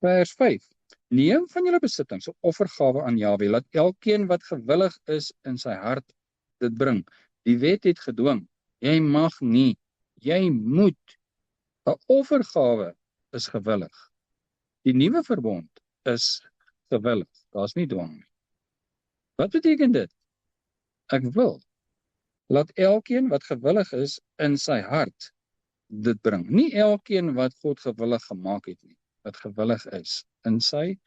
Vers 5. Neem van julle besittings 'n offergawe aan Jahwe, laat elkeen wat gewillig is in sy hart dit bring. Die wet het gedwing, jy mag nie, jy moet. 'n Offergawe is gewillig. Die nuwe verbond is gewillig, daar's nie dwang nie. Wat beteken dit? Ek wil. Laat elkeen wat gewillig is in sy hart dit bring. Nie elkeen wat God gewillig gemaak het nie, wat gewillig is in sy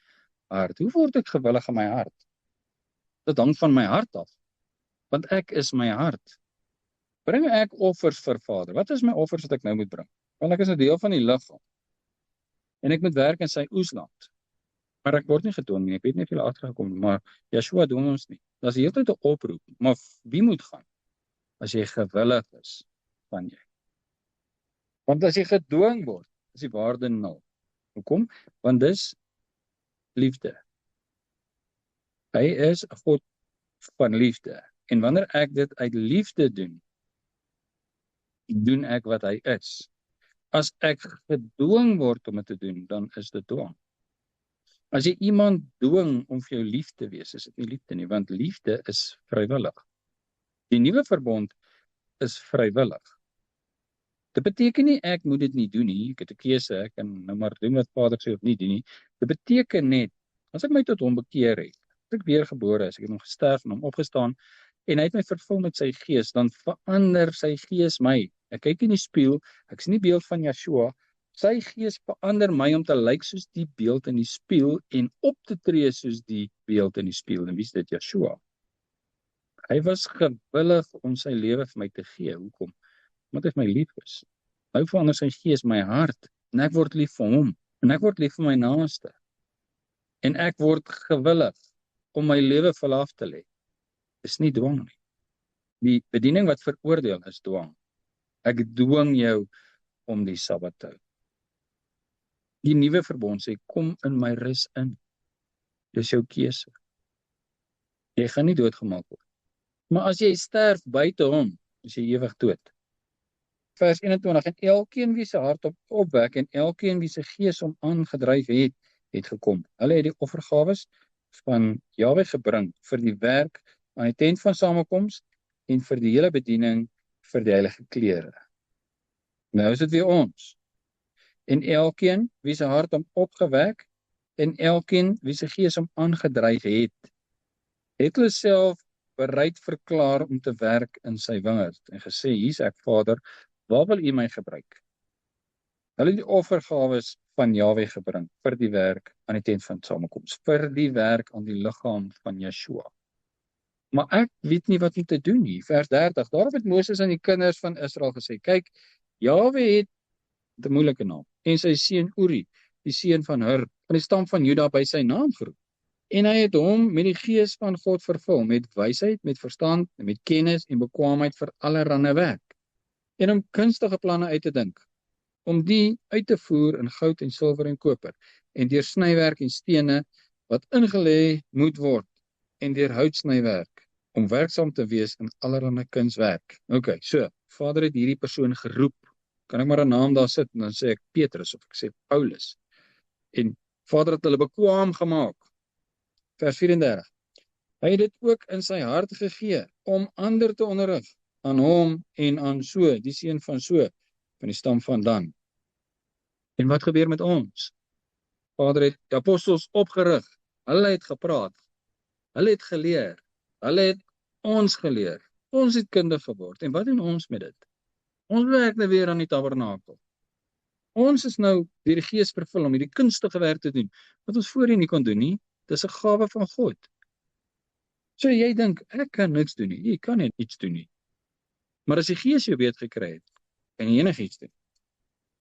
hart. Hoe word ek gewillig in my hart? Dit hang van my hart af, want ek is my hart. Bring ek offers vir Vader? Wat is my offers wat ek nou moet bring? Want ek is 'n deel van die liggaam. En ek moet werk in sy oesland. Maar ek word nie gedwing nie, ek weet nie of julle agtergekom het, maar Yeshua dwing ons nie. Daar's heeltyd 'n oproep, maar wie moet gaan? As jy gewillig is van jy. Want as jy gedwing word, is die waarde 0. Hoekom? Want dis liefde. Hy is 'n God van liefde. En wanneer ek dit uit liefde doen, doen ek wat hy is. As ek gedwing word om dit te doen, dan is dit dwang. As jy iemand dwing om vir jou lief te wees, is dit nie liefde nie, want liefde is vrywillig. Die nuwe verbond is vrywillig. Dit beteken nie ek moet dit nie doen nie, ek het 'n keuse, ek kan nou maar doen wat Vader sê of nie doen nie. Dit beteken net, as ek my tot hom bekeer het, as ek weergebore is, ek het hom gesterf en hom opgestaan, en hy het my vervul met sy gees, dan verander sy gees my. Ek kyk in die spieël, ek sien die beeld van Yeshua, sy gees verander my om te lyk soos die beeld in die spieël en op te tree soos die beeld in die spieël. En wie is dit? Yeshua. Hy was gewillig om sy lewe vir my te gee. Hoekom? Omdat hy my lief is. Nou verander sy gees my hart, en ek word lief vir hom, en ek word lief vir my naaste. En ek word gewillig om my lewe vir hulle af te lê. Dis nie dwang nie. Die bediening wat veroordeel is dwang. Ek dwing jou om die Sabbat te hou. Die nuwe verbond sê, kom in my rus in. Dis jou keuse. Jy gaan nie doodgemaak word. Maar as jy sterf buite hom, is jy ewig dood. Vers 21, en elkeen wie sy hart opwek, en elkeen wie sy gees hom aangedryf het, het gekom. Hulle het die offergawes van Jahwe gebring vir die werk aan die tent van samekoms en vir die hele bediening vir die heilige klere. Nou is dit weer ons. En elkeen wie sy hart hom opgewek, en elkeen wie sy gees hom aangedryf het hulle self bereid verklaar om te werk in sy wingerd, en gesê, hier's ek Vader, waar wil u my gebruik? Hulle het die offergawes van Jahwe gebring, vir die werk aan die tent van samekoms, vir die werk aan die liggaam van Yeshua. Maar ek weet nie wat om te doen nie. Vers 30, daarop het Moses aan die kinders van Israel gesê, kyk, Jahwe het 'n moeilike naam, en sy seun Uri, die seun van Hur, van die stam van Juda, by sy naam geroep. En hy het hom met die gees van God vervul, met wysheid, met verstand, met kennis en bekwaamheid vir allerlei werk, en om kunstige planne uit te dink, om die uit te voer in goud en silwer en koper, en deur snywerk en stene, wat ingelê moet word, en deur houtsnywerk, om werksaam te wees in allerlei kunswerk. Ok, so, Vader het hierdie persoon geroep, kan ek maar 'n naam daar sit, en dan sê ek Petrus, of ek sê Paulus, en Vader het hulle bekwaam gemaak. Vers 34, hy het dit ook in sy hart gegee, om ander te onderrig, aan hom en aan So, die seun van So, van die stam van Dan. En wat gebeur met ons? Vader het die apostels opgerig, hulle het gepraat, hulle het geleer, hulle het ons geleer, ons het kundig geword, en wat doen ons met dit? Ons werk nou weer aan die tabernakel. Ons is nou deur die Gees vervul om hierdie kunstige werk te doen, wat ons voorheen nie kon doen nie. Dis 'n gawe van God. So jy dink, ek kan niks doen nie. Jy kan net iets doen nie. Maar as die Gees jou weet gekry het, kan jy enigiets doen.